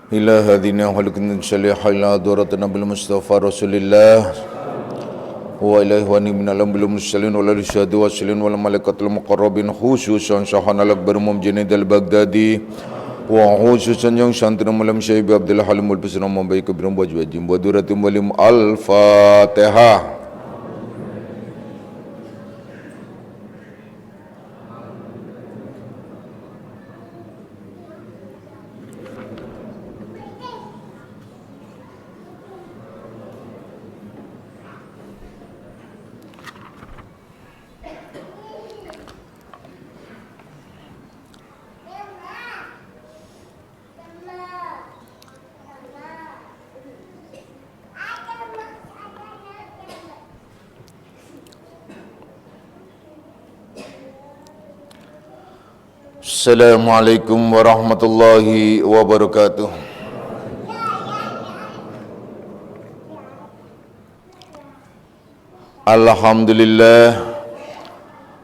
إلى هذه خلقنا صالح إلى دورتنا بالمصطفى رسول الله وإليه ونبينا لهم بالمرسلين والرشاد والسلين والملائكة المقربين خصوصا شيخنا الأكبر إمام جنيد البغدادي وخصوصا yang santri malam Syekh Abdul Halim Al-Bisri membaik kebiram wajib waduratim walim Al-Fatihah. Assalamualaikum warahmatullahi wabarakatuh.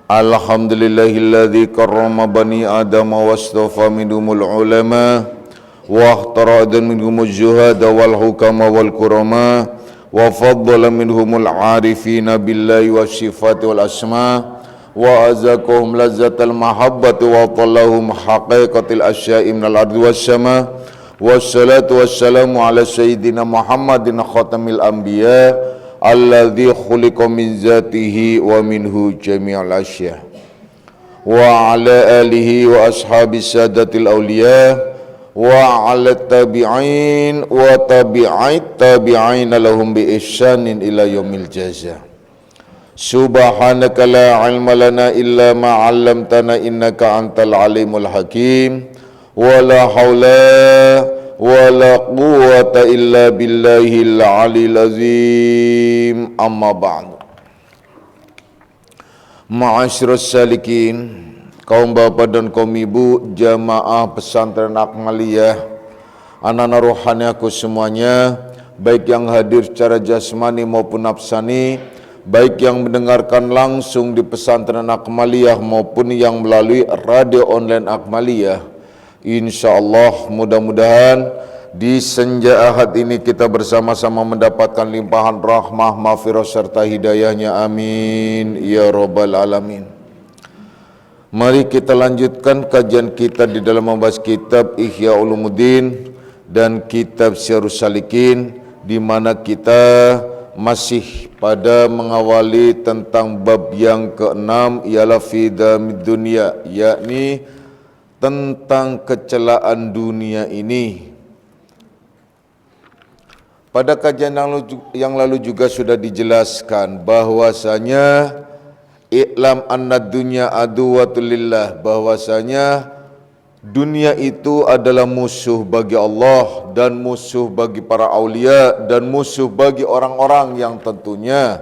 Alhamdulillahilladzi karrama bani adama wastafa minhumul ulama wa akhtara minhumul juhada wal hukama wal kurama wa faddala minhumul arifina billahi wassifati wal asma wa azakuhum lazzatal mahabbati wa tallahum haqiqatil asya'i minal ardi wassama wassalatu wassalamu ala sayyidina Muhammadin khatamil anbiya alladzi khuliqa min zatihi wa minhu jami'al asya wa ala alihi wa ashabis sadatil awliya wa ala tabi'in wa tabi'ait tabi'in lahum bi ihsanin ila yaumil jazaa. Subhanaka la ilma lana illa ma 'allamtana innaka antal alimul hakim wa la haula wa la quwwata illa billahil aliyil azim amma ba'du. Ma'asyiras salikin, kaum bapak dan kaum ibu jamaah pesantren Akmaliyah, anak-anak rohani aku semuanya, baik yang hadir secara jasmani maupun nafsani, baik yang mendengarkan langsung di pesantren Akmaliyah maupun yang melalui radio online Akmaliyah. Insyaallah mudah-mudahan di senja Ahad ini kita bersama-sama mendapatkan limpahan rahmah, maghfirah serta hidayahnya. Amin ya rabbal alamin. Mari kita lanjutkan kajian kita di dalam membahas kitab Ihya Ulumuddin dan kitab Syarhus Salikin, di mana kita masih pada mengawali tentang bab yang ke-6 ialah fidamid dunia, yakni tentang kecelaan dunia ini. Pada kajian yang lalu juga sudah dijelaskan bahwasanya i'lam anna dunya aduwwatul lillah, bahwasanya dunia itu adalah musuh bagi Allah dan musuh bagi para aulia dan musuh bagi orang-orang yang tentunya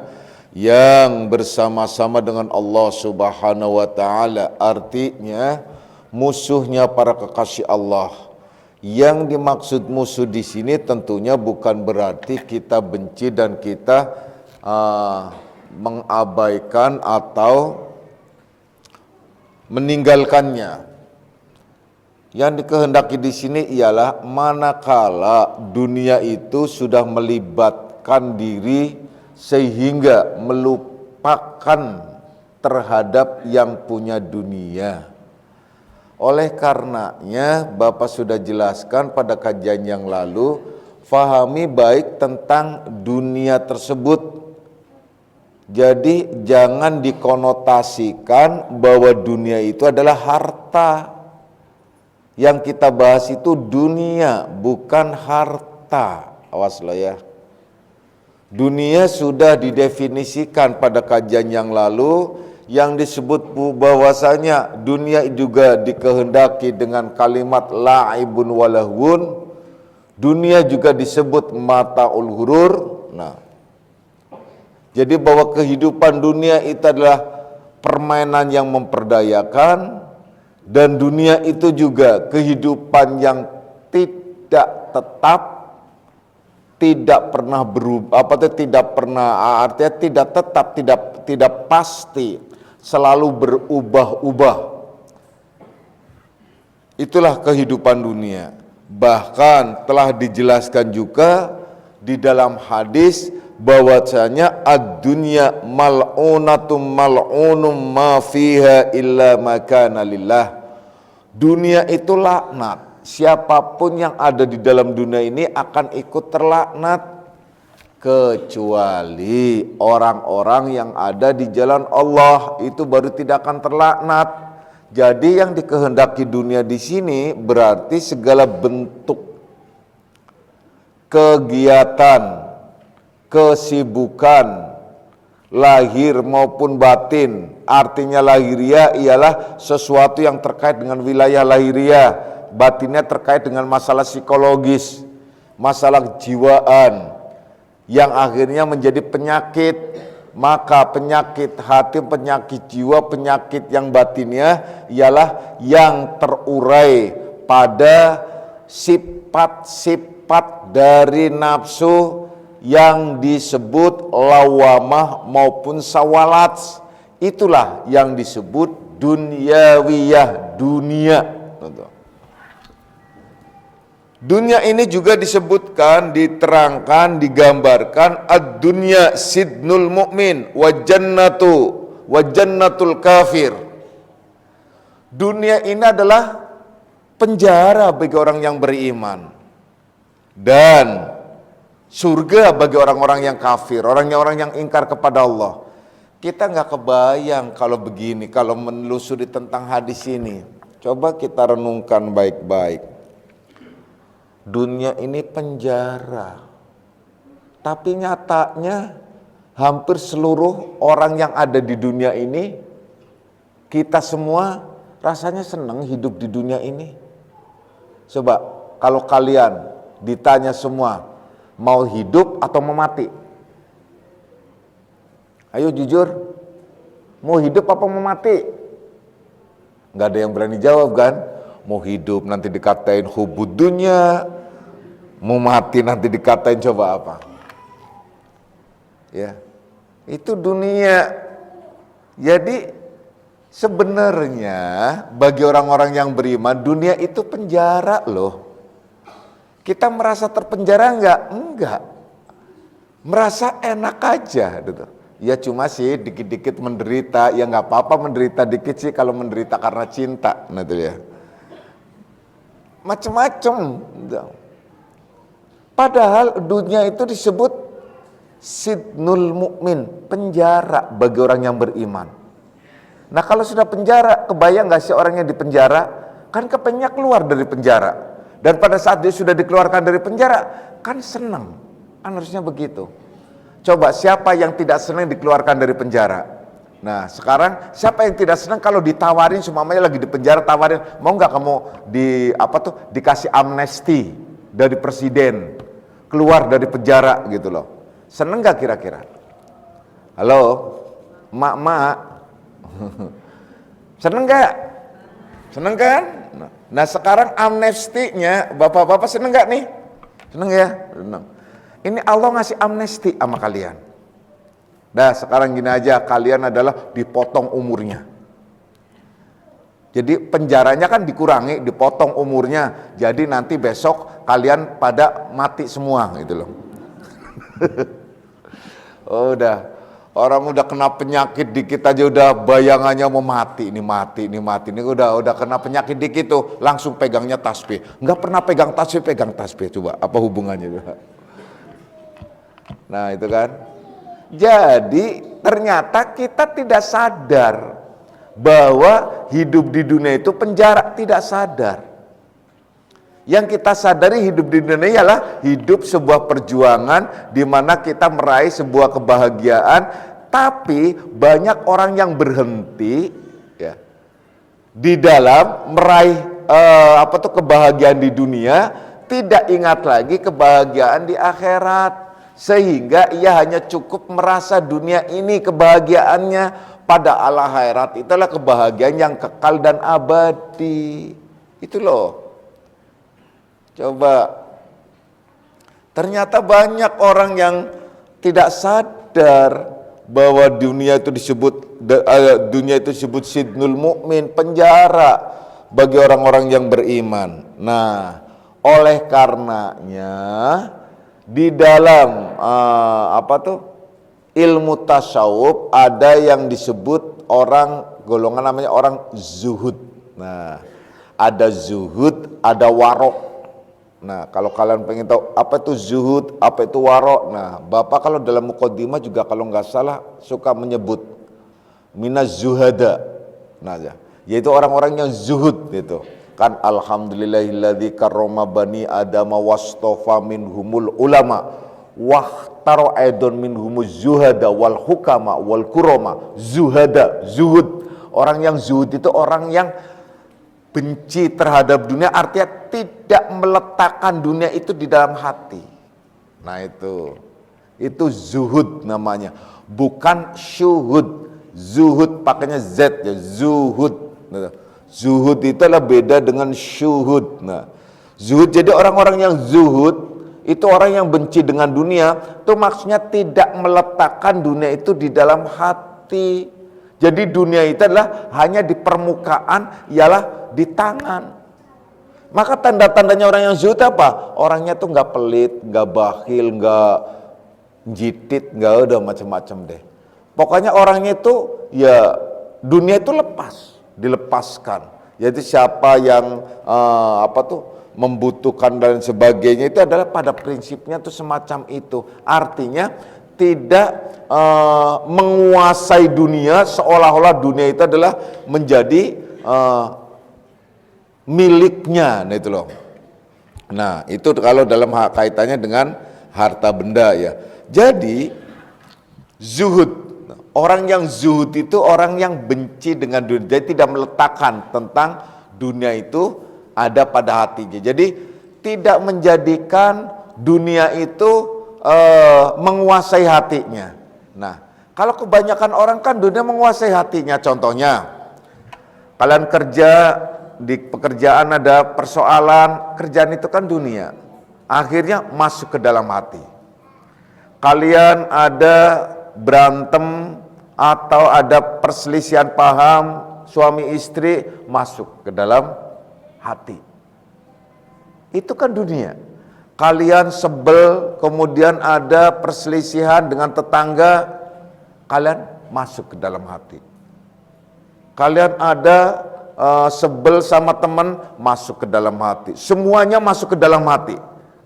yang bersama-sama dengan Allah Subhanahu wa taala. Artinya musuhnya para kekasih Allah. Yang dimaksud musuh di sini tentunya bukan berarti kita benci dan kita mengabaikan atau meninggalkannya. Yang dikehendaki di sini ialah manakala dunia itu sudah melibatkan diri sehingga melupakan terhadap yang punya dunia. Oleh karenanya Bapak sudah jelaskan pada kajian yang lalu, fahami baik tentang dunia tersebut. Jadi jangan dikonotasikan bahwa dunia itu adalah harta. Yang kita bahas itu dunia, bukan harta. Awas lo ya. Dunia sudah didefinisikan pada kajian yang lalu, yang disebut bahwasanya dunia juga dikehendaki dengan kalimat la'ibun walahun. Dunia juga disebut mataul ghurur. Nah, jadi bahwa kehidupan dunia itu adalah permainan yang memperdayakan. Dan dunia itu juga kehidupan yang tidak tetap, tidak pernah berubah, tidak pernah, artinya tidak tetap, tidak pasti, selalu berubah-ubah. Itulah kehidupan dunia. Bahkan telah dijelaskan juga di dalam hadis bahwasanya ad-dunya mal'unatum mal'unum ma fiha illa ma kana lillah. Dunia itu laknat. Siapapun yang ada di dalam dunia ini akan ikut terlaknat kecuali orang-orang yang ada di jalan Allah, itu baru tidak akan terlaknat. Jadi yang dikehendaki dunia di sini berarti segala bentuk kegiatan, kesibukan, lahir maupun batin. Artinya lahiriah ialah sesuatu yang terkait dengan wilayah lahiriah, batinnya terkait dengan masalah psikologis, masalah jiwaan, yang akhirnya menjadi penyakit. Maka penyakit hati, penyakit jiwa, penyakit yang batinnya ialah yang terurai pada sifat-sifat dari nafsu yang disebut lawamah maupun sawalat. Itulah yang disebut dunyawiyah, dunia. Dunia ini juga disebutkan, diterangkan, digambarkan ad-dunya sidnul mu'min wa jannatul kafir. Dunia ini adalah penjara bagi orang yang beriman dan surga bagi orang-orang yang kafir, orang-orang yang ingkar kepada Allah. Kita nggak kebayang kalau begini, kalau menelusuri tentang hadis ini. Coba kita renungkan baik-baik. Dunia ini penjara, tapi nyatanya hampir seluruh orang yang ada di dunia ini, kita semua rasanya senang hidup di dunia ini. Coba kalau kalian ditanya semua, mau hidup atau mau mati? Ayo jujur, mau hidup apa mau mati? Nggak ada yang berani jawab kan? Mau hidup nanti dikatain hubud dunya, mau mati nanti dikatain coba apa? Ya, itu dunia. Jadi sebenarnya bagi orang-orang yang beriman, dunia itu penjara loh. Kita merasa terpenjara enggak? Enggak. Merasa enak aja gitu. Ya cuma sih dikit-dikit menderita, ya nggak apa-apa menderita dikit sih kalau menderita karena cinta, nah itu ya. Macem-macem. Padahal dunia itu disebut sidnul mu'min, penjara bagi orang yang beriman. Nah kalau sudah penjara, kebayang gak sih orang yang di penjara? Kan kepengennya keluar dari penjara. Dan pada saat dia sudah dikeluarkan dari penjara, kan senang. Kan harusnya begitu. Coba siapa yang tidak senang dikeluarkan dari penjara? Nah sekarang siapa yang tidak senang kalau ditawarin, semuanya lagi di penjara, tawarin, mau nggak kamu dikasih amnesti dari presiden, keluar dari penjara gitu loh. Seneng nggak kira-kira? Halo, mak-mak, seneng nggak? Seneng kan? Nah sekarang amnestinya, bapak-bapak seneng nggak nih? Seneng ya? Seneng. Ini Allah ngasih amnesti sama kalian. Nah sekarang gini aja, kalian adalah dipotong umurnya. Jadi penjaranya kan dikurangi, dipotong umurnya. Jadi nanti besok kalian pada mati semua gitu loh. Oh, orang udah kena penyakit dikit aja udah bayangannya mau mati, ini udah kena penyakit dikit tuh langsung pegangnya tasbih. Nggak pernah pegang tasbih, coba apa hubungannya? Nah itu kan. Jadi ternyata kita tidak sadar bahwa hidup di dunia itu penjara, tidak sadar. Yang kita sadari hidup di dunia ialah hidup sebuah perjuangan di mana kita meraih sebuah kebahagiaan, tapi banyak orang yang berhenti ya di dalam meraih kebahagiaan di dunia, tidak ingat lagi kebahagiaan di akhirat. Sehingga ia hanya cukup merasa dunia ini kebahagiaannya, pada akhirat itulah kebahagiaan yang kekal dan abadi. Itu loh. Coba. Ternyata banyak orang yang tidak sadar bahwa dunia itu disebut sidnul mu'min, penjara bagi orang-orang yang beriman. Nah, Oleh karenanya di dalam ilmu tasawuf ada yang disebut orang golongan namanya orang zuhud. Nah, ada zuhud, ada warok. Nah, kalau kalian pengen tahu apa itu zuhud, apa itu warok, nah Bapak kalau dalam muqaddimah juga kalau nggak salah suka menyebut minaz zuhada, nah yaitu orang-orang yang zuhud gitu kan. Alhamdulillahilladzi karrama bani adama wastofa minhumul ulama wahtaro aidon minhumuz zuhada wal hukama wal kurama. Zuhada, zuhud, orang yang zuhud itu orang yang benci terhadap dunia, artinya tidak meletakkan dunia itu di dalam hati. Nah itu zuhud namanya, bukan syuhud. Zuhud pakainya Z ya, zuhud. Zuhud itu adalah beda dengan syuhud. Nah, zuhud, jadi orang-orang yang zuhud itu orang yang benci dengan dunia, itu maksudnya tidak meletakkan dunia itu di dalam hati. Jadi dunia itu adalah hanya di permukaan, ialah di tangan. Maka tanda-tandanya orang yang zuhud apa? Orangnya tuh nggak pelit, nggak bakhil, nggak jitit, nggak ada macam-macam deh. Pokoknya orangnya itu ya dunia itu dilepaskan. Jadi siapa yang membutuhkan dan sebagainya itu adalah pada prinsipnya tuh semacam itu. Artinya tidak menguasai dunia seolah-olah dunia itu adalah menjadi miliknya, nah itu loh. Nah itu kalau dalam kaitannya dengan harta benda ya. Jadi zuhud, orang yang zuhud itu orang yang benci dengan dunia, jadi tidak meletakkan tentang dunia itu ada pada hatinya. Jadi tidak menjadikan dunia itu menguasai hatinya. Nah kalau kebanyakan orang kan dunia menguasai hatinya. Contohnya kalian kerja di pekerjaan, ada persoalan, kerjaan itu kan dunia, akhirnya masuk ke dalam hati. Kalian ada berantem atau ada perselisihan paham suami istri, masuk ke dalam hati. Itu kan dunia. Kalian sebel, kemudian ada perselisihan dengan tetangga, kalian masuk ke dalam hati. Kalian ada sebel sama teman, masuk ke dalam hati. Semuanya masuk ke dalam hati.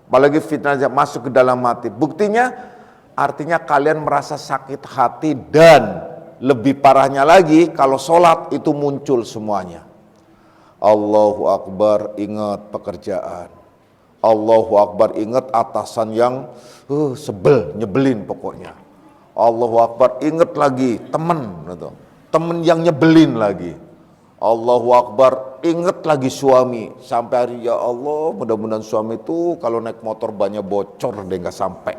Apalagi fitnahnya masuk ke dalam hati. Buktinya, artinya kalian merasa sakit hati, dan lebih parahnya lagi kalau sholat itu muncul semuanya. Allahu Akbar, ingat pekerjaan. Allahu Akbar, ingat atasan yang sebel, nyebelin pokoknya. Allahu Akbar, ingat lagi teman yang nyebelin lagi. Allahu Akbar, ingat lagi suami. Sampai hari, ya Allah, mudah-mudahan suami itu kalau naik motor banyak bocor deh, nggak sampai.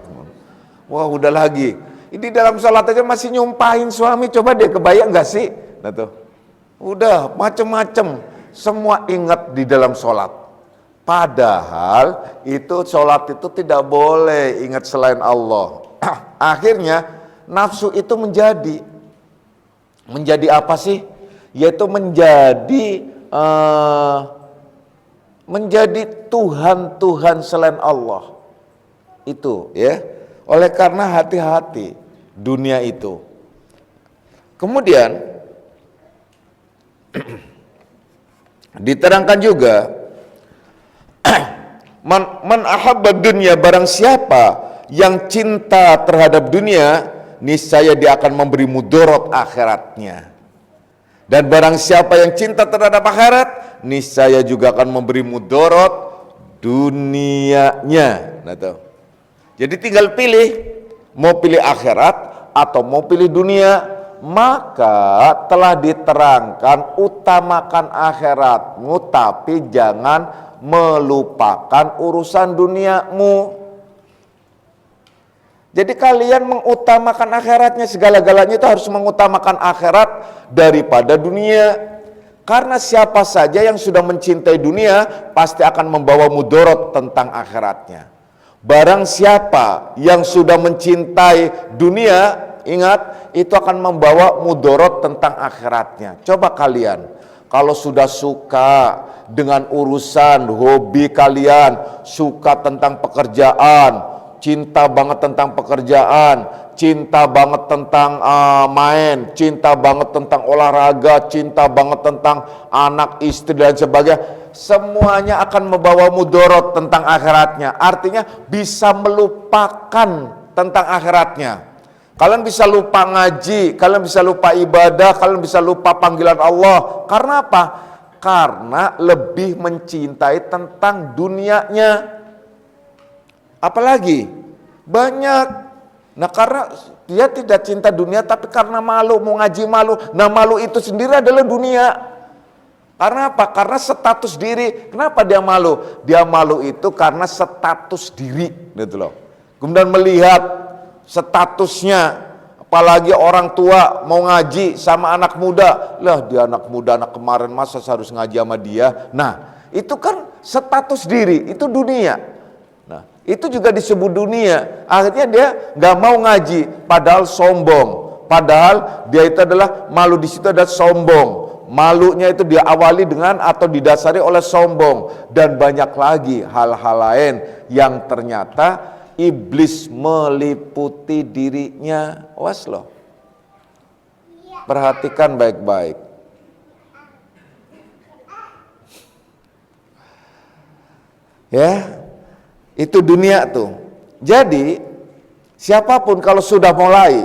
Wah udah lagi. Ini dalam sholat aja masih nyumpahin suami, coba deh kebayang nggak sih? Nah tuh, udah macem-macem, semua ingat di dalam sholat. Padahal itu sholat itu tidak boleh ingat selain Allah. Akhirnya nafsu itu menjadi apa sih? Yaitu menjadi Tuhan selain Allah. Itu ya. Oleh karena hati-hati dunia itu. Kemudian diterangkan juga man ahabba dunya, barang siapa yang cinta terhadap dunia, niscaya dia akan memberi mudarat akhiratnya. Dan barang siapa yang cinta terhadap akhirat, niscaya juga akan memberi mudarat dunianya. Nah tuh. Jadi tinggal pilih, mau pilih akhirat atau mau pilih dunia. Maka telah diterangkan, utamakan akhiratmu, tapi jangan melupakan urusan duniamu. Jadi kalian mengutamakan akhiratnya, segala-galanya itu harus mengutamakan akhirat daripada dunia. Karena siapa saja yang sudah mencintai dunia pasti akan membawa mudarat tentang akhiratnya. Barang siapa yang sudah mencintai dunia, ingat, itu akan membawa mudarat tentang akhiratnya. Coba kalian, Kalau sudah suka dengan urusan hobi kalian, suka tentang pekerjaan, cinta banget tentang pekerjaan, cinta banget tentang main, cinta banget tentang olahraga, cinta banget tentang anak, istri dan sebagainya, semuanya akan membawa mudorot tentang akhiratnya. Artinya bisa melupakan tentang akhiratnya. Kalian bisa lupa ngaji, kalian bisa lupa ibadah, kalian bisa lupa panggilan Allah. Karena apa? Karena lebih mencintai tentang dunianya. Apalagi banyak. Nah, karena dia tidak cinta dunia, tapi karena malu, mau ngaji malu. Nah, malu itu sendiri adalah dunia. Karena apa? Karena status diri. Kenapa dia malu? Dia malu itu karena status diri, gitu loh. Kemudian melihat statusnya, apalagi orang tua mau ngaji sama anak muda, lah dia anak muda, anak kemarin masa harus ngaji sama dia. Nah, itu kan status diri, itu dunia. Nah, itu juga disebut dunia. Akhirnya dia nggak mau ngaji, padahal sombong. Padahal dia itu adalah malu, di situ ada sombong. Malunya itu dia awali dengan atau didasari oleh sombong, dan banyak lagi hal-hal lain yang ternyata iblis meliputi dirinya. Awas loh, perhatikan baik-baik. Ya, itu dunia tuh. Jadi siapapun kalau sudah mulai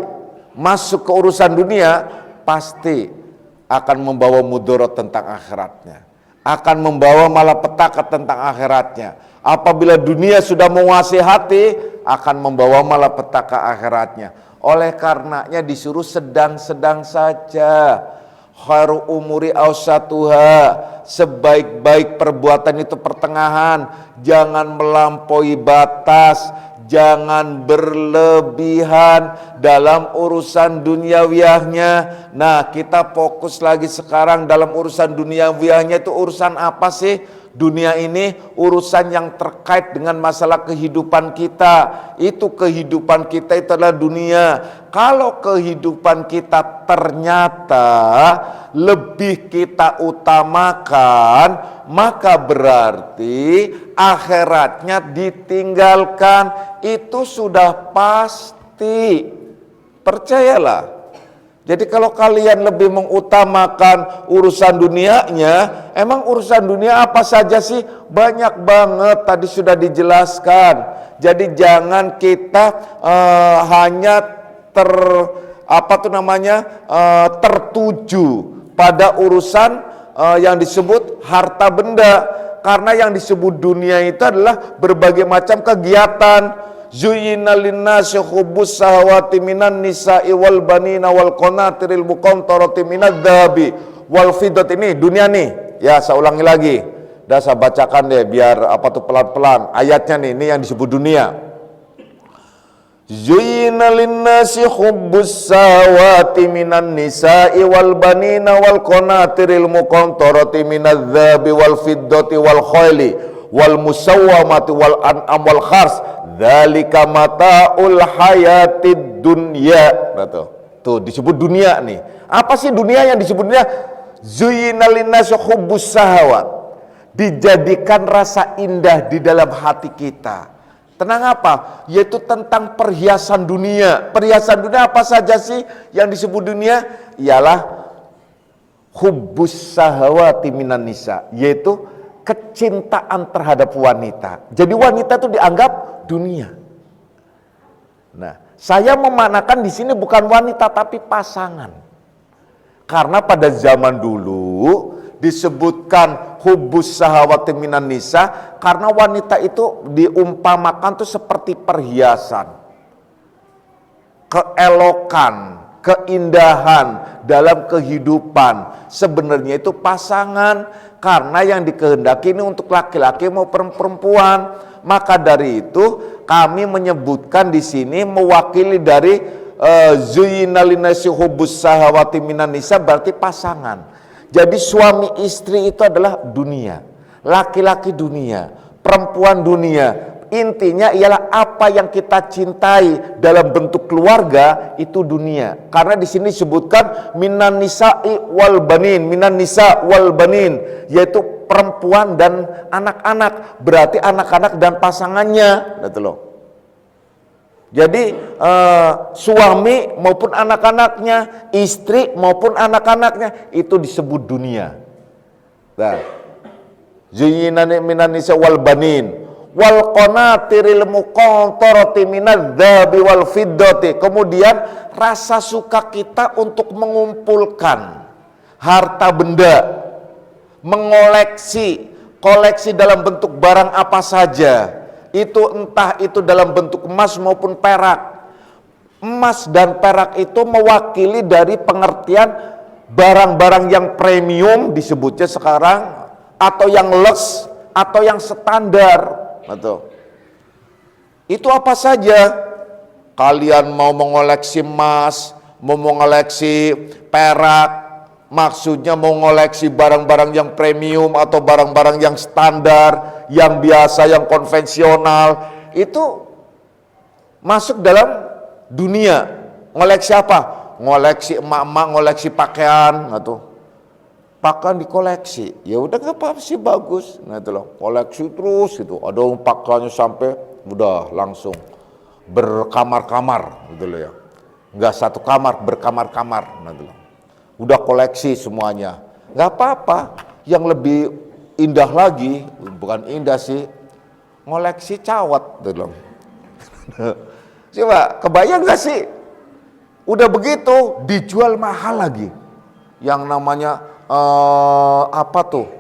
masuk ke urusan dunia, pasti akan membawa mudorot tentang akhiratnya, akan membawa malapetaka tentang akhiratnya. Apabila dunia sudah menguasai hati, akan membawa malapetaka akhiratnya. Oleh karenanya disuruh sedang-sedang saja. Khairu umuri awsatuha, sebaik-baik perbuatan itu pertengahan. Jangan melampaui batas, jangan berlebihan dalam urusan duniawiyahnya. Nah, kita fokus lagi sekarang dalam urusan duniawiyahnya. Itu urusan apa sih? Dunia ini urusan yang terkait dengan masalah kehidupan kita. Itu kehidupan kita itu adalah dunia. Kalau kehidupan kita ternyata lebih kita utamakan, maka berarti akhiratnya ditinggalkan. Itu sudah pasti. Percayalah. Jadi kalau kalian lebih mengutamakan urusan dunianya, emang urusan dunia apa saja sih? Banyak banget, tadi sudah dijelaskan. Jadi jangan kita hanya tertuju pada urusan yang disebut harta benda. Karena yang disebut dunia itu adalah berbagai macam kegiatan. Zuyyina linnasi hubbus shahawati minan nisa'i wal banina wal qanatiril muqantarati minadz dzahabi wal fiddati. Ini dunia nih. Ya, saya ulangi lagi. Dah saya bacakan deh biar pelan-pelan ayatnya nih. Ini yang disebut dunia. Zuyyina linnasi hubbus shahawati minan nisa'i wal banina wal qanatiril muqantarati minadz dzahabi wal fiddati wal khayli wal musawwamati wal an'am wal khars. Dzalika mataul hayatid dunya. Tuh disebut dunia nih. Apa sih dunia yang disebut dunia? Zuyyina linnasi hubbus syahawat. Dijadikan rasa indah di dalam hati kita. Tenang apa? Yaitu tentang perhiasan dunia. Perhiasan dunia apa saja sih yang disebut dunia? Ialah hubbus syahawati minan nisa, yaitu kecintaan terhadap wanita. Jadi wanita itu dianggap dunia. Nah, saya memanakan di sini bukan wanita tapi pasangan. Karena pada zaman dulu disebutkan hubbus syahawati minan nisa karena wanita itu diumpamakan tuh seperti perhiasan, keelokan, keindahan dalam kehidupan. Sebenarnya itu pasangan, karena yang dikehendaki ini untuk laki-laki maupun perempuan. Maka dari itu kami menyebutkan di sini mewakili dari zuyyina linnasi hubbus syahawati minan nisa berarti pasangan. Jadi suami istri itu adalah dunia, laki-laki dunia, perempuan dunia. Intinya ialah apa yang kita cintai dalam bentuk keluarga itu dunia. Karena di sini disebutkan minan nisa'i wal banin, minan nisa wal banin, yaitu perempuan dan anak-anak. Berarti anak-anak dan pasangannya, gitu loh. Jadi suami maupun anak-anaknya, istri maupun anak-anaknya itu disebut dunia. Nah, zuyyina minan nisa wal banin wal qanatiril muqantarati minadz-dzahabi wal fiddati. Kemudian rasa suka kita untuk mengumpulkan harta benda, mengoleksi, koleksi dalam bentuk barang apa saja. Itu entah itu dalam bentuk emas maupun perak. Emas dan perak itu mewakili dari pengertian barang-barang yang premium disebutnya sekarang, atau yang lux, atau yang standar. Betul. Itu apa saja? Kalian mau mengoleksi emas, mau mengoleksi perak, maksudnya mau mengoleksi barang-barang yang premium atau barang-barang yang standar, yang biasa, yang konvensional, itu masuk dalam dunia. Ngoleksi apa? Ngoleksi emak-emak, ngoleksi pakaian, gitu. Pakaian dikoleksi, ya udah nggak apa-apa sih, bagus. Nah itu loh, koleksi terus gitu. Ada yang pakaiannya sampai udah langsung berkamar-kamar, gitu loh ya. Nggak satu kamar, berkamar-kamar. Nah itu loh, udah koleksi semuanya. Nggak apa-apa. Yang lebih indah lagi, bukan indah sih, ngoleksi cawat, gitu loh. Coba kebayang nggak sih? Udah begitu dijual mahal lagi. Yang namanya apa tuh,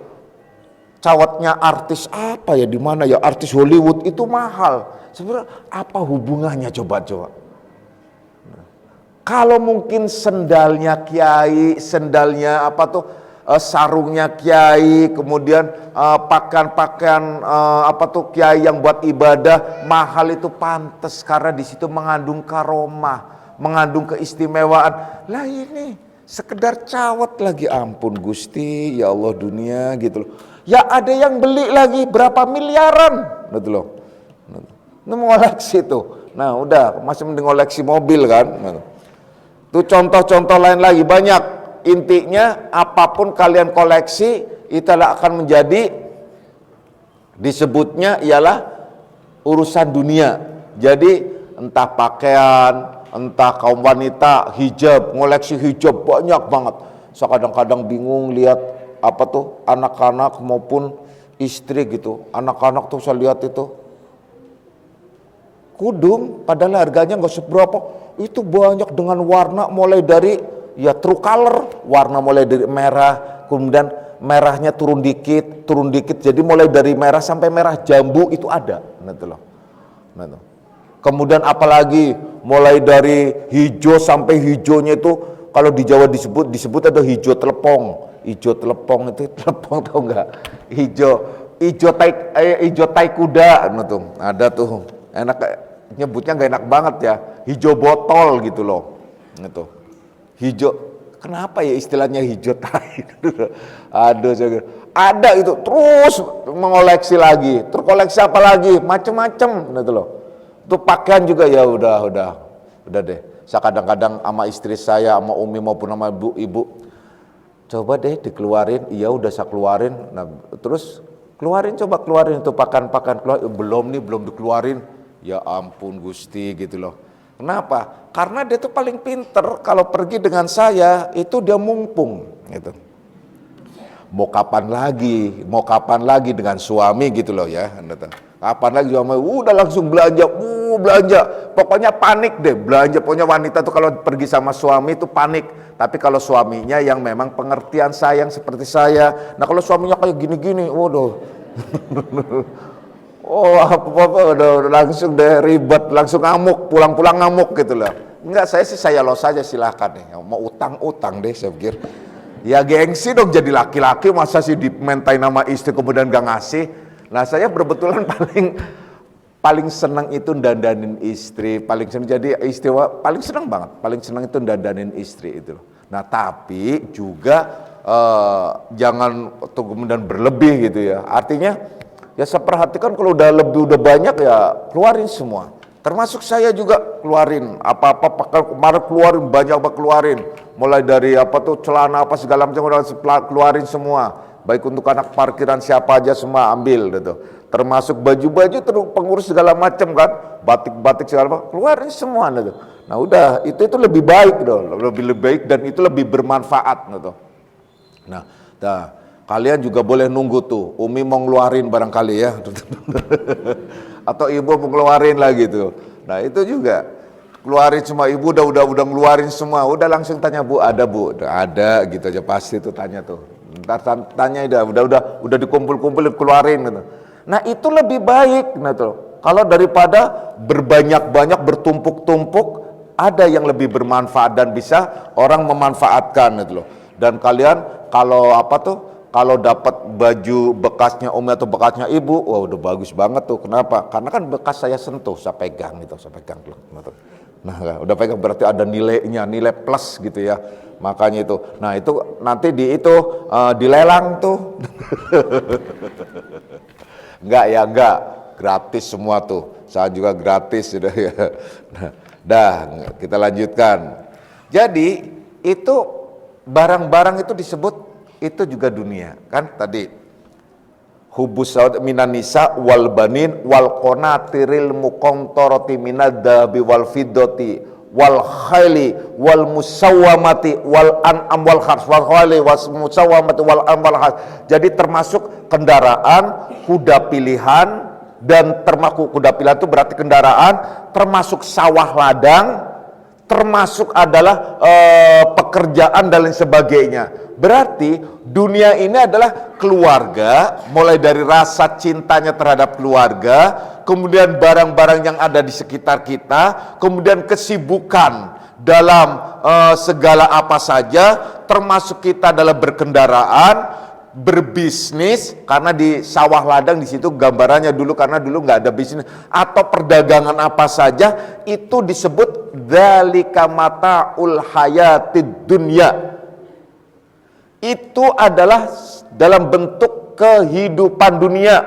cawatnya artis apa ya, di mana ya, artis Hollywood itu mahal. Sebenarnya apa hubungannya, coba kalau mungkin sendalnya kiai, sendalnya apa tuh, sarungnya kiai, kemudian pakaian-pakaian apa tuh kiai yang buat ibadah mahal, itu pantas karena di situ mengandung karomah, mengandung keistimewaan. Lah ini sekedar cawat lagi, ampun Gusti, ya Allah dunia, gitu loh. Ya ada yang beli lagi berapa miliaran, gitu loh. Ini mengoleksi tuh. Nah udah, masih mending ngoleksi mobil kan. Tuh contoh-contoh lain lagi banyak. Intinya apapun kalian koleksi, itu akan menjadi, disebutnya ialah urusan dunia. Jadi entah pakaian, entah kaum wanita, hijab, ngoleksi hijab banyak banget. Saya kadang-kadang bingung lihat apa tuh anak-anak maupun istri gitu. Anak-anak tuh saya lihat itu kudung, padahal harganya nggak seberapa. Itu banyak dengan warna mulai dari ya true color, warna mulai dari merah, kemudian merahnya turun dikit, jadi mulai dari merah sampai merah jambu itu ada. Nah itu loh. Nah, itu. Kemudian apalagi mulai dari hijau sampai hijaunya itu, kalau di Jawa disebut ada hijau telepong. Hijau telepong itu, telepong tau nggak? Hijau tai kuda, nah tuh ada tuh. Enak, nyebutnya nggak enak banget ya. Hijau botol gitu loh. Gitu. Hijau, kenapa ya istilahnya hijau tai? Aduh, ada itu terus mengoleksi lagi. Terus koleksi apa lagi? Macem-macem, gitu loh. Itu pakaian juga ya udah deh. Saya kadang-kadang sama istri saya, sama Umi maupun sama ibu, coba deh dikeluarin. Iya udah saya keluarin. Nah terus keluarin itu pakaian keluar. Belum dikeluarin. Ya ampun Gusti, gitu loh. Kenapa? Karena dia tuh paling pinter. Kalau pergi dengan saya itu dia mumpung gitu. Mau kapan lagi dengan suami, gitu loh ya. Kapan lagi suami udah langsung belanja. Pokoknya panik deh belanja. Pokoknya wanita tuh kalau pergi sama suami itu panik. Tapi kalau suaminya yang memang pengertian sayang seperti saya. Nah kalau suaminya kayak gini-gini, waduh. Apa udah langsung deh ribet, langsung ngamuk, pulang-pulang ngamuk gitu loh. Enggak, saya los saja, silahkan nih. Mau utang deh saya pikir. Ya gengsi dong, jadi laki-laki masa sih dimentai nama istri kemudian gak ngasih. Nah saya berbetulan paling senang itu dandanin istri, paling senang, jadi istiwa paling senang banget, paling senang itu dandanin istri itu. Nah tapi juga jangan kemudian berlebih gitu ya. Artinya Ya saya perhatikan kalau udah banyak ya keluarin semua. Termasuk saya juga keluarin apa-apa pakai kemarin keluarin banyak apa keluarin. Mulai dari apa tuh celana apa segala macam udah keluarin semua. Baik untuk anak parkiran siapa aja semua ambil gitu. Termasuk baju-baju terus pengurus segala macam kan, batik-batik segala macam keluarin semua gitu. Nah udah itu lebih baik dong, lebih baik dan itu lebih bermanfaat gitu. Nah, kalian juga boleh nunggu tuh, Umi mau ngeluarin barangkali ya, atau ibu mau ngeluarin lagi tuh. Nah itu juga keluarin semua, ibu udah ngeluarin semua, udah langsung tanya Bu, ada Bu, ada gitu aja pasti tuh tanya tuh. Ntar tanya udah dikumpul-kumpulin keluarin gitu. Nah itu lebih baik, nah tuh. Kalau daripada berbanyak-banyak bertumpuk-tumpuk, ada yang lebih bermanfaat dan bisa orang memanfaatkan gitu loh. Dan kalian kalau kalau dapat baju bekasnya Umi atau bekasnya Ibu, wah udah bagus banget tuh. Kenapa? Karena kan bekas saya sentuh, saya pegang gitu, Nah, udah pegang berarti ada nilainya, nilai plus gitu ya. Makanya itu. Nah, itu nanti dilelang tuh. Enggak, gratis semua tuh. Saya juga gratis sudah ya. Dah, kita lanjutkan. Jadi, itu barang-barang itu disebut itu juga dunia, kan tadi hubus minan nisa wal banin wal qanatiril muqantarati minad dahabi wal fiddati wal khayli wal musawwamati wal an'am wal harth wal khayli was musawwamati wal an'am wal harth. Jadi termasuk kendaraan, kuda pilihan, dan termasuk kuda pilihan itu berarti kendaraan, termasuk sawah ladang, termasuk adalah pekerjaan dan lain sebagainya. Berarti dunia ini adalah keluarga, mulai dari rasa cintanya terhadap keluarga, kemudian barang-barang yang ada di sekitar kita, kemudian kesibukan dalam segala apa saja, termasuk kita dalam berkendaraan, berbisnis, karena di sawah ladang di situ gambarannya dulu, karena dulu nggak ada bisnis, atau perdagangan apa saja, itu disebut dzalika mataul hayatid dunya. Itu adalah dalam bentuk kehidupan dunia.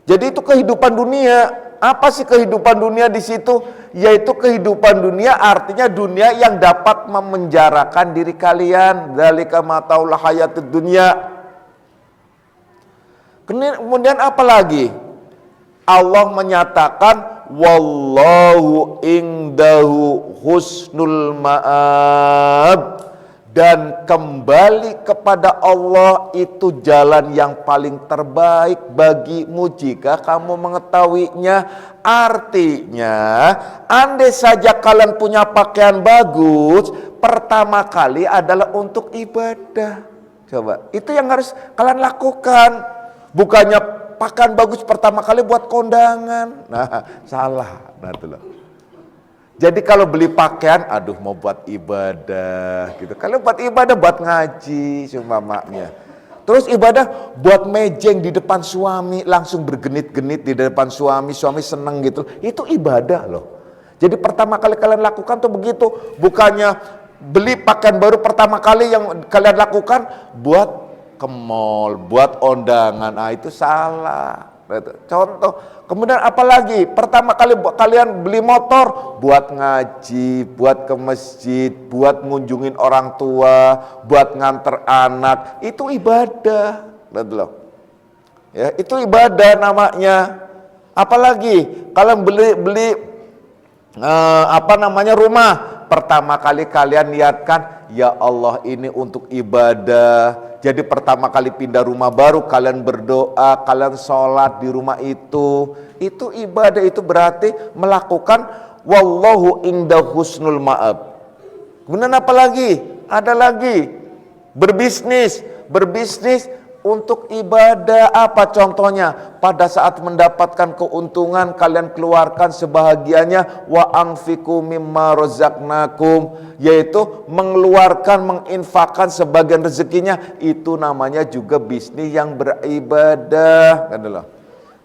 Jadi itu kehidupan dunia. Apa sih kehidupan dunia di situ? Yaitu kehidupan dunia artinya dunia yang dapat memenjarakan diri kalian. Dzalika mataul hayatid dunya. Kemudian apa lagi? Allah menyatakan wallahu indahu husnul ma'ab. Dan kembali kepada Allah itu jalan yang paling terbaik bagimu jika kamu mengetahuinya. Artinya, andai saja kalian punya pakaian bagus, pertama kali adalah untuk ibadah. Coba, itu yang harus kalian lakukan. Bukannya pakaian bagus pertama kali buat kondangan. Nah, salah. Nah, itulah. Jadi kalau beli pakaian, aduh mau buat ibadah gitu. Kalau buat ibadah, buat ngaji maknya. Terus ibadah buat mejeng di depan suami, langsung bergenit-genit di depan suami seneng gitu. Itu ibadah loh. Jadi pertama kali kalian lakukan tuh begitu. Bukannya beli pakaian baru pertama kali yang kalian lakukan buat ke mall, buat undangan. Ah itu salah. Contoh. Kemudian apalagi pertama kali kalian beli motor buat ngaji, buat ke masjid, buat ngunjungin orang tua, buat nganter anak, itu ibadah. Ya, itu ibadah namanya. Apalagi kalian beli rumah, pertama kali kalian niatkan ya Allah ini untuk ibadah. Jadi pertama kali pindah rumah baru kalian berdoa, kalian sholat di rumah itu ibadah, itu berarti melakukan wallahu inda husnul ma'ab. Kemudian apa lagi? Ada lagi berbisnis untuk ibadah. Apa contohnya? Pada saat mendapatkan keuntungan kalian keluarkan sebahagiannya wa anfiqu mimma razaqnakum, yaitu mengeluarkan, menginfakkan sebagian rezekinya. Itu namanya juga bisnis yang beribadah.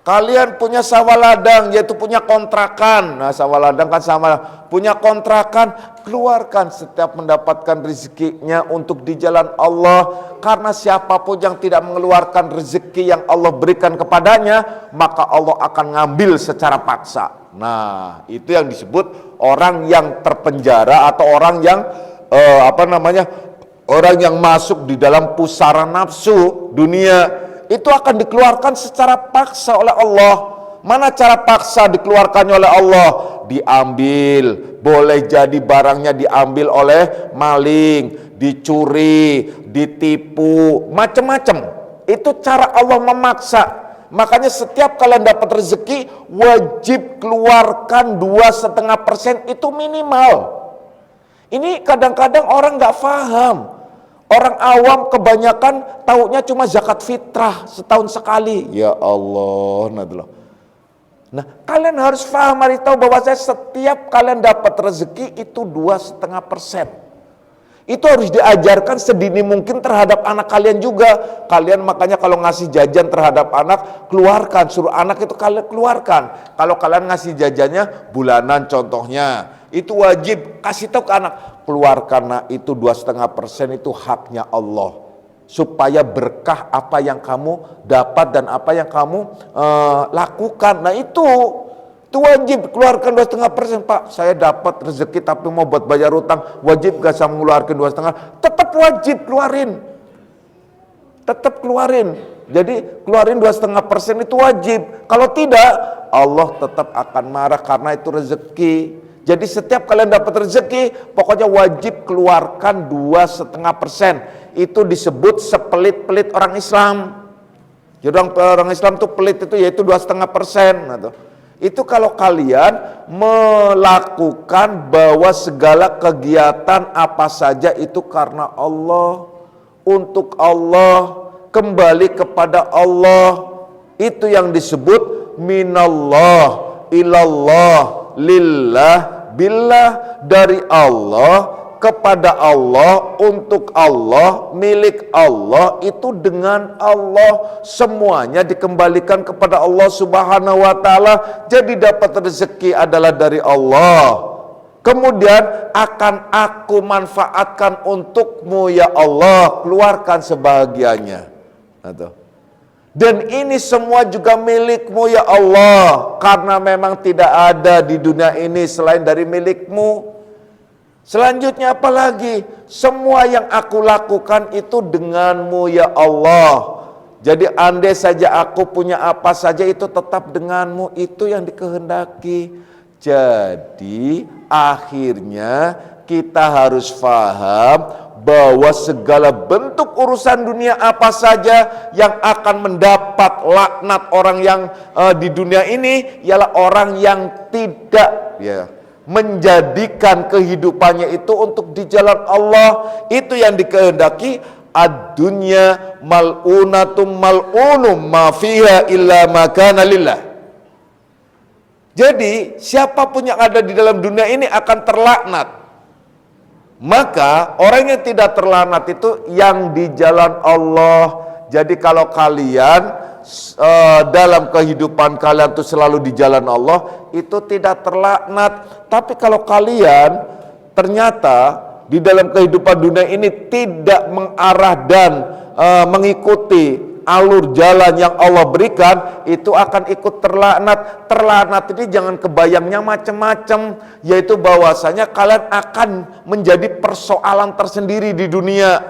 Kalian punya sawah ladang, yaitu punya kontrakan. Nah, sawah ladang kan sama, punya kontrakan, keluarkan setiap mendapatkan rezekinya untuk di jalan Allah. Karena siapapun yang tidak mengeluarkan rezeki yang Allah berikan kepadanya, maka Allah akan ngambil secara paksa. Nah, itu yang disebut orang yang terpenjara atau orang yang orang yang masuk di dalam pusaran nafsu dunia, itu akan dikeluarkan secara paksa oleh Allah. Mana cara paksa dikeluarkannya oleh Allah? Diambil, boleh jadi barangnya diambil oleh maling, dicuri, ditipu, macam-macam. Itu cara Allah memaksa. Makanya setiap kalian dapat rezeki, wajib keluarkan 2,5% itu minimal. Ini kadang-kadang orang nggak paham. Orang awam kebanyakan taunya cuma zakat fitrah setahun sekali. Ya Allah, nah, kalian harus paham, harus tahu bahwa setiap kalian dapat rezeki itu 2,5%. Itu harus diajarkan sedini mungkin terhadap anak kalian juga. Kalian makanya kalau ngasih jajan terhadap anak, keluarkan, suruh anak itu kalian keluarkan. Kalau kalian ngasih jajannya bulanan contohnya, itu wajib kasih tahu ke anak, keluarkan, nah itu 2,5% itu haknya Allah. Supaya berkah apa yang kamu dapat dan apa yang kamu lakukan. Nah itu wajib keluarkan 2,5%. Pak, saya dapat rezeki tapi mau buat bayar utang, wajib gak saya mengeluarkan 2,5%? Tetap wajib keluarin. Tetap keluarin. Jadi keluarin 2,5% itu wajib. Kalau tidak, Allah tetap akan marah karena itu rezeki. Jadi setiap kalian dapat rezeki, pokoknya wajib keluarkan 2,5%. Itu disebut sepelit-pelit orang Islam. Jadi orang Islam itu pelit itu yaitu 2,5%. Itu kalau kalian melakukan bahwa segala kegiatan apa saja itu karena Allah, untuk Allah, kembali kepada Allah. Itu yang disebut minallah ilallah lillah billah, dari Allah kepada Allah, untuk Allah, milik Allah, itu dengan Allah. Semuanya dikembalikan kepada Allah Subhanahu wa ta'ala. Jadi dapat rezeki adalah dari Allah. Kemudian akan aku manfaatkan untukmu ya Allah, keluarkan sebahagiannya. Dan ini semua juga milikmu ya Allah, karena memang tidak ada di dunia ini selain dari milikmu. Selanjutnya apalagi? Semua yang aku lakukan itu denganmu ya Allah. Jadi andai saja aku punya apa saja itu tetap denganmu, itu yang dikehendaki. Jadi akhirnya kita harus paham bahwa segala bentuk urusan dunia apa saja yang akan mendapat laknat orang yang di dunia ini ialah orang yang tidak menjadikan kehidupannya itu untuk di jalan Allah. Itu yang dikehendaki. Ad-dunya mal'unatum mal'unum ma fiha illa ma kana lillah. Jadi siapapun yang ada di dalam dunia ini akan terlaknat. Maka orang yang tidak terlaknat itu yang di jalan Allah. Jadi kalau kalian dalam kehidupan kalian itu selalu di jalan Allah, itu tidak terlaknat. Tapi kalau kalian ternyata di dalam kehidupan dunia ini tidak mengarah dan mengikuti alur jalan yang Allah berikan, itu akan ikut terlaknat. Terlaknat ini jangan kebayangnya macam-macam, yaitu bahwasanya kalian akan menjadi persoalan tersendiri di dunia.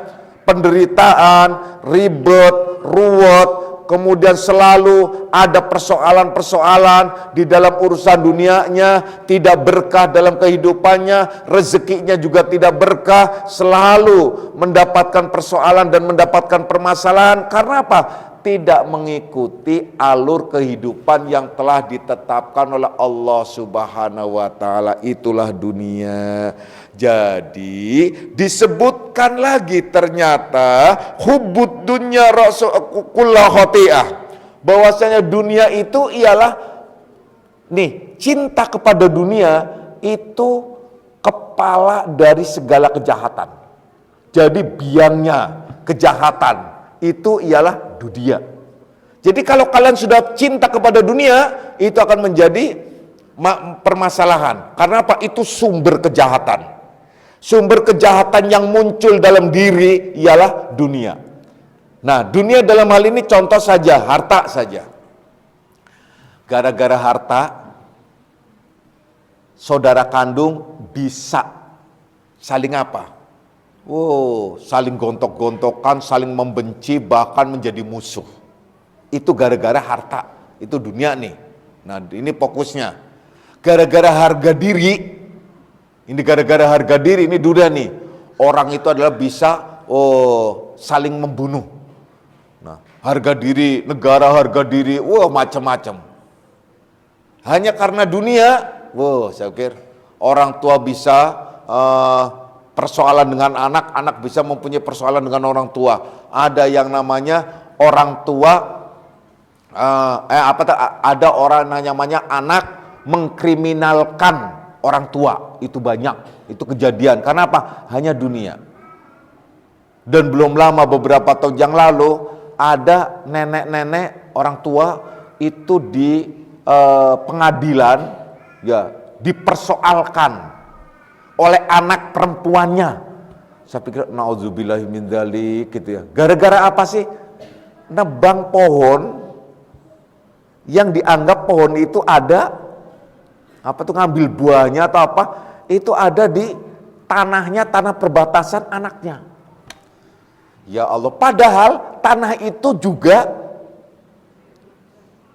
Penderitaan, ribet, ruwet, kemudian selalu ada persoalan-persoalan di dalam urusan dunianya, tidak berkah dalam kehidupannya, rezekinya juga tidak berkah, selalu mendapatkan persoalan dan mendapatkan permasalahan. Karena apa? Tidak mengikuti alur kehidupan yang telah ditetapkan oleh Allah Subhanahu wa ta'ala. Itulah dunia. Jadi disebutkan lagi ternyata hubbud dunya rasul kullu khati'ah, bahwasanya dunia itu ialah cinta kepada dunia itu kepala dari segala kejahatan. Jadi biangnya kejahatan itu ialah dunia. Jadi kalau kalian sudah cinta kepada dunia, itu akan menjadi permasalahan. Karena apa? Itu sumber kejahatan. Sumber kejahatan yang muncul dalam diri ialah dunia. Nah, dunia dalam hal ini contoh saja, harta saja. Gara-gara harta, saudara kandung bisa saling apa? Saling gontok-gontokan, saling membenci, bahkan menjadi musuh. Itu gara-gara harta, itu dunia nih. Nah, ini fokusnya. Gara-gara harga diri, ini dunia nih. Orang itu adalah bisa saling membunuh. Nah, harga diri, negara harga diri, macam-macam. Hanya karena dunia, saya pikir orang tua bisa persoalan dengan anak, anak bisa mempunyai persoalan dengan orang tua. Ada yang namanya orang tua, ada orang namanya anak mengkriminalkan orang tua, itu banyak, itu kejadian. Karena apa? Hanya dunia. Dan belum lama beberapa tahun yang lalu ada nenek-nenek orang tua itu di pengadilan ya dipersoalkan oleh anak perempuannya. Saya pikir naudzubillahi min dzalik gitu ya. Gara-gara apa sih? Nebang pohon yang dianggap pohon itu ada ngambil buahnya atau apa, itu ada di tanahnya, tanah perbatasan anaknya. Ya Allah, padahal tanah itu juga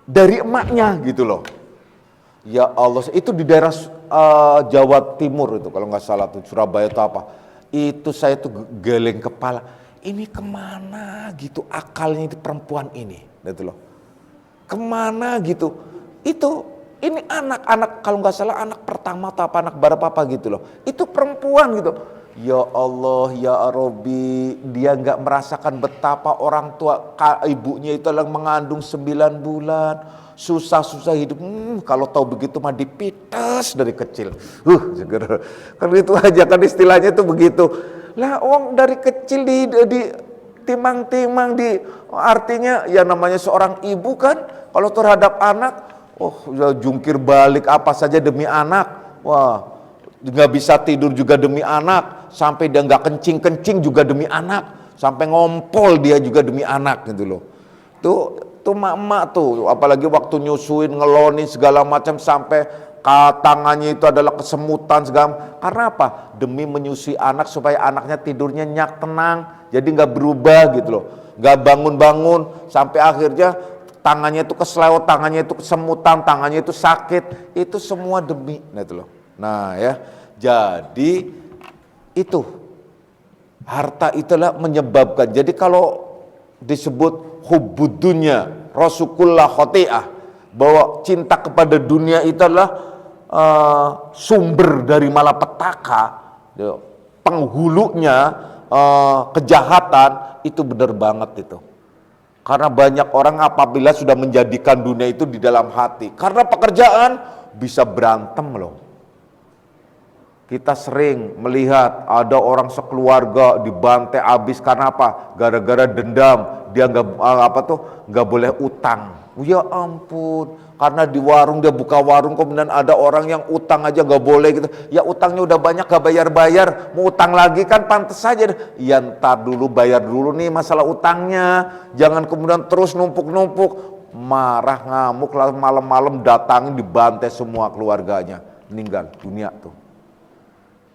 dari emaknya gitu loh. Ya Allah, itu di daerah Jawa Timur itu kalau nggak salah tuh, Surabaya atau apa. Itu saya tuh geleng kepala. Ini kemana gitu akalnya itu perempuan ini, gitu loh. Kemana gitu? Ini anak-anak kalau nggak salah anak pertama atau apa anak berapa apa gitu loh. Itu perempuan gitu. Ya Allah, ya Rabbi, dia nggak merasakan betapa orang tua ibunya itu adalah mengandung 9 bulan, susah-susah hidup. Kalau tahu begitu mah dipites dari kecil. Kan itu aja kan istilahnya tuh begitu. Lah, dari kecil di timang-timang artinya ya namanya seorang ibu kan kalau terhadap anak, jungkir balik apa saja demi anak. Wah, nggak bisa tidur juga demi anak, sampai dia nggak kencing juga demi anak, sampai ngompol dia juga demi anak gitu loh. Tuh emak-emak tuh, apalagi waktu nyusuin, ngelonin segala macam sampai tangannya itu adalah kesemutan segala. Karena apa? Demi menyusui anak supaya anaknya tidurnya nyenyak, tenang, jadi nggak berubah gitu loh, nggak bangun-bangun sampai akhirnya tangannya itu keselewat, tangannya itu kesemutan, tangannya itu sakit, itu semua demi gitu loh. Nah ya, jadi itu harta itulah menyebabkan. Jadi kalau disebut hubbud dunya rasukullah khoti'ah, bahwa cinta kepada dunia itu adalah sumber dari malapetaka, penghulunya kejahatan, itu benar banget itu. Karena banyak orang apabila sudah menjadikan dunia itu di dalam hati, karena pekerjaan bisa berantem loh. Kita sering melihat ada orang sekeluarga dibantai habis karena apa? Gara-gara dendam, dia nggak boleh utang. Ya ampun, karena di warung dia buka warung, kemudian ada orang yang utang aja nggak boleh gitu. Ya utangnya udah banyak gak bayar-bayar, mau utang lagi kan pantas saja. Ya ntar dulu, bayar dulu nih masalah utangnya, jangan kemudian terus numpuk-numpuk. Marah, ngamuk, lalu malam-malam datangin dibantai semua keluarganya, meninggal dunia tuh.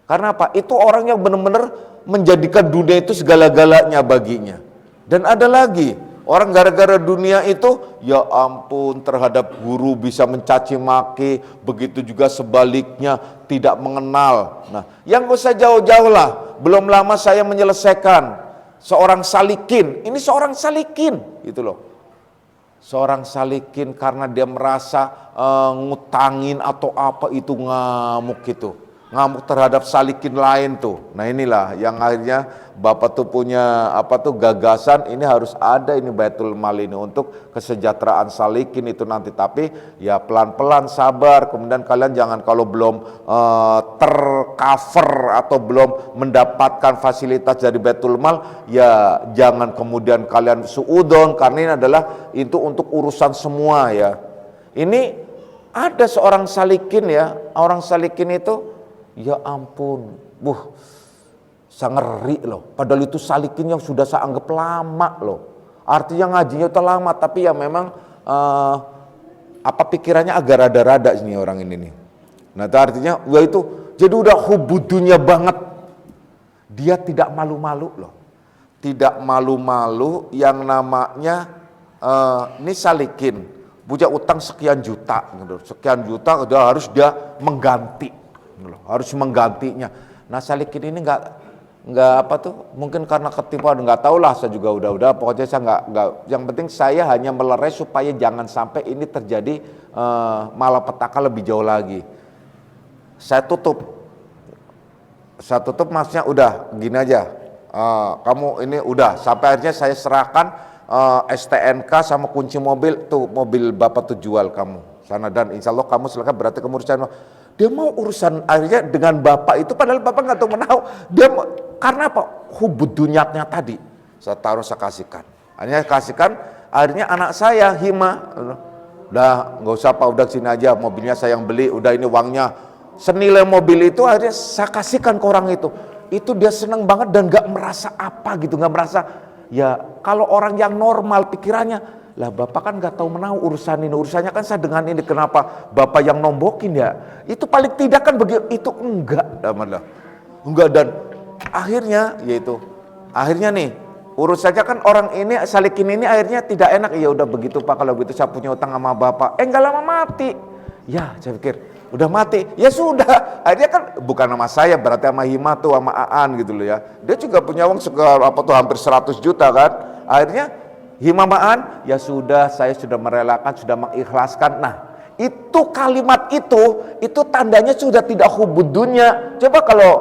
Karena apa? Itu orang yang benar-benar menjadikan dunia itu segala-galanya baginya. Dan ada lagi, orang gara-gara dunia itu, ya ampun, terhadap guru bisa mencaci maki, begitu juga sebaliknya tidak mengenal. Nah, yang gak usah jauh-jauh lah. Belum lama saya menyelesaikan seorang salikin. Ini seorang salikin, gitu loh. Seorang salikin karena dia merasa ngutangin atau apa itu ngamuk gitu. Ngamuk terhadap salikin lain tuh. Nah inilah yang akhirnya Bapak tuh punya gagasan, ini harus ada ini Baitul Mal ini untuk kesejahteraan salikin itu nanti. Tapi ya pelan-pelan sabar, kemudian kalian jangan kalau belum tercover atau belum mendapatkan fasilitas dari Baitul Mal, ya jangan kemudian kalian suudon, karena ini adalah itu untuk urusan semua ya. Ini ada seorang salikin ya, orang salikin itu ya ampun, Sangat ngeri loh. Padahal itu salikin yang sudah saya anggap lama loh. Artinya ngajinya itu lama, tapi ya memang pikirannya agak rada-rada ini orang ini nih. Nah itu artinya itu jadi udah hubudunya banget. Dia tidak malu-malu loh. Tidak malu-malu yang namanya ini salikin punya utang sekian juta gitu. Sekian juta udah harus dia mengganti gitu, harus menggantinya. Nah salikin ini nggak mungkin karena ketipuan, nggak tahu lah, saya juga udah pokoknya saya nggak, yang penting saya hanya melerai supaya jangan sampai ini terjadi malapetaka lebih jauh lagi. Saya tutup maksudnya udah gini aja, kamu ini udah sampai akhirnya saya serahkan STNK sama kunci mobil, tuh mobil bapak tuh jual kamu sana, dan insya Allah kamu silakan, berarti kamu urusan. Dia mau urusan akhirnya dengan bapak itu, padahal bapak nggak tahu menahu. Dia karena apa? Hubud dunyatnya tadi. Saya taruh, saya kasihkan. Akhirnya anak saya Hima, udah nggak usah Pak, udah sini aja, mobilnya saya yang beli, udah ini uangnya. Senilai mobil itu akhirnya saya kasihkan ke orang itu. Itu dia senang banget dan nggak merasa apa gitu, nggak merasa. Ya kalau orang yang normal pikirannya, lah bapak kan nggak tahu menahu urusan ini, urusannya kan saya dengan ini, kenapa bapak yang nombokin ya? Itu paling tidak kan begitu, itu enggak, dan akhirnya nih urusannya kan orang ini salikin ini akhirnya tidak enak. Ya udah begitu Pak, kalau begitu saya punya utang sama bapak, nggak lama mati. Ya saya pikir udah mati, ya sudah. Akhirnya kan bukan nama saya, berarti sama Hima tuh, sama Aan gitu loh ya. Dia juga punya uang hampir 100 juta kan. Akhirnya Himamaan, ya sudah, saya sudah merelakan, sudah mengikhlaskan. Nah, itu kalimat itu tandanya sudah tidak hubud dunya. Coba kalau,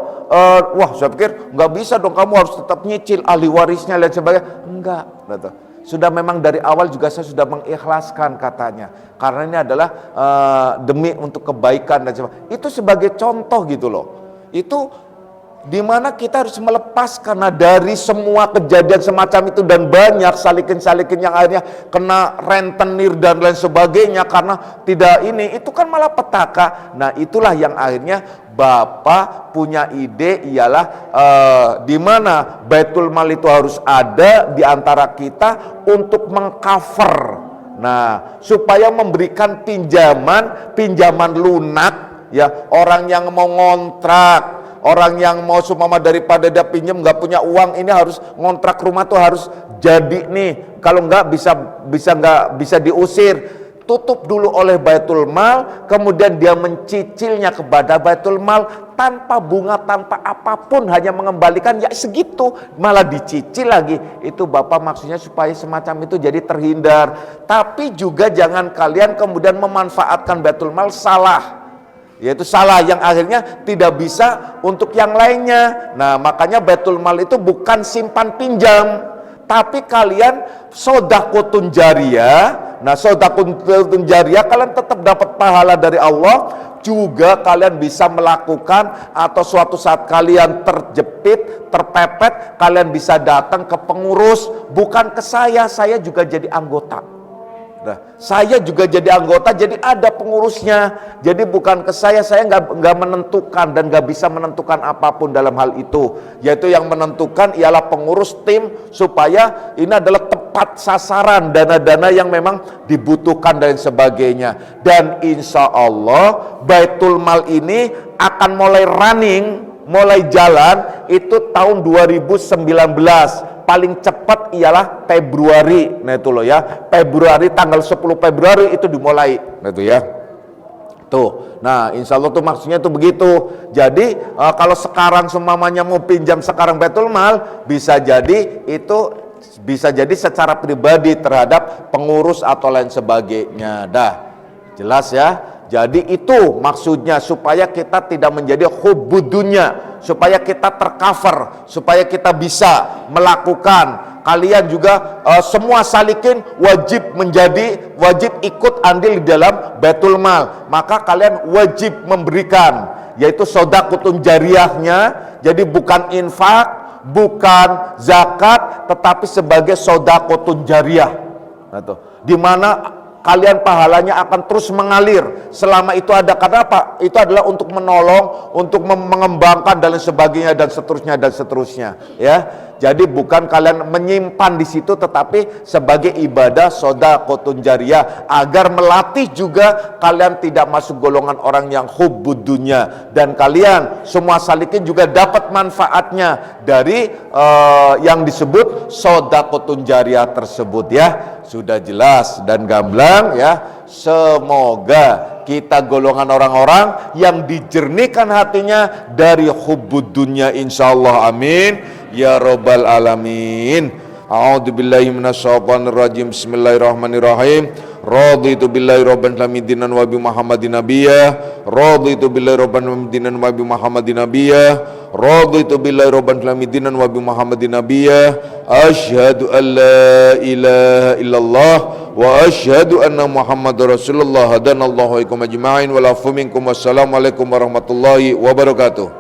wah saya pikir nggak bisa dong, kamu harus tetap nyicil ahli warisnya dan sebagainya. Enggak, gitu. Sudah memang dari awal juga saya sudah mengikhlaskan katanya. Karena ini adalah demi untuk kebaikan dan sebagainya. Itu sebagai contoh gitu loh. Itu dimana kita harus melepas, karena dari semua kejadian semacam itu dan banyak salikin-salikin yang akhirnya kena rentenir dan lain sebagainya karena tidak ini, itu kan malah petaka. Nah itulah yang akhirnya Bapak punya ide, ialah dimana Baitul Mal itu harus ada di antara kita untuk mengcover, nah supaya memberikan pinjaman lunak ya, orang yang mau ngontrak, orang yang mau sumama daripada dia pinjam nggak punya uang, ini harus ngontrak rumah tuh harus jadi nih, kalau nggak bisa diusir. Tutup dulu oleh Baitul Mal, kemudian dia mencicilnya kepada Baitul Mal tanpa bunga, tanpa apapun, hanya mengembalikan ya segitu, malah dicicil lagi. Itu Bapak maksudnya supaya semacam itu jadi terhindar. Tapi juga jangan kalian kemudian memanfaatkan Baitul Mal salah, yaitu salah yang akhirnya tidak bisa untuk yang lainnya. Nah makanya Baitul Mal itu bukan simpan pinjam, tapi kalian sodaqotun jariyah. Nah sodaqotun jariyah kalian tetap dapat pahala dari Allah, juga kalian bisa melakukan, atau suatu saat kalian terjepit, terpepet, kalian bisa datang ke pengurus, bukan ke saya juga jadi anggota. Nah, saya juga jadi anggota, jadi ada pengurusnya. Jadi bukan ke saya nggak menentukan dan nggak bisa menentukan apapun dalam hal itu. Yaitu yang menentukan ialah pengurus tim, supaya ini adalah tepat sasaran dana-dana yang memang dibutuhkan dan sebagainya. Dan insya Allah Baitul Mal ini akan mulai running, mulai jalan itu tahun 2019. Paling cepat ialah Februari. Nah itu loh ya, Februari, tanggal 10 Februari itu dimulai. Nah itu ya. Tuh. Nah insya Allah tuh maksudnya tuh begitu. Jadi kalau sekarang semuanya mau pinjam sekarang Baitul Mal, bisa jadi secara pribadi terhadap pengurus atau lain sebagainya. Dah jelas ya. Jadi itu maksudnya, supaya kita tidak menjadi hubbudunya, supaya kita tercover, supaya kita bisa melakukan. Kalian juga semua salikin wajib ikut andil di dalam Baitul Mal. Maka kalian wajib memberikan, yaitu sodaqotun jariyahnya. Jadi bukan infak, bukan zakat, tetapi sebagai sodaqotun jariyah. Nah, tuh. Di mana kalian pahalanya akan terus mengalir selama itu ada. Karena apa? Itu adalah untuk menolong, untuk mengembangkan dan sebagainya dan seterusnya ya. Jadi bukan kalian menyimpan di situ, tetapi sebagai ibadah shadaqatun jariyah, agar melatih juga kalian tidak masuk golongan orang yang hubbud dunya, dan kalian semua salikin juga dapat manfaatnya dari yang disebut shadaqatun jariyah tersebut ya. Sudah jelas dan gamblang ya. Semoga kita golongan orang-orang yang dijernihkan hatinya dari hubbud dunya, insyaallah, amin ya rabbal alamin. A'udzubillahi minasyaitonir rajim. Bismillahirrahmanirrahim. Raditu billahi rabban dinan wa bi Muhammadin nabiyya. Raditu billahi rabban dinan wa bi Muhammadin nabiyya. Raditu billahi rabban dinan wa bi Muhammadin nabiyya. Asyhadu an la ilaha illallah wa asyhadu anna Muhammadar Rasulullah. Hadanallahu wa iyyakum ajma'in wa la minkum. Wassalamualaikum warahmatullahi wabarakatuh.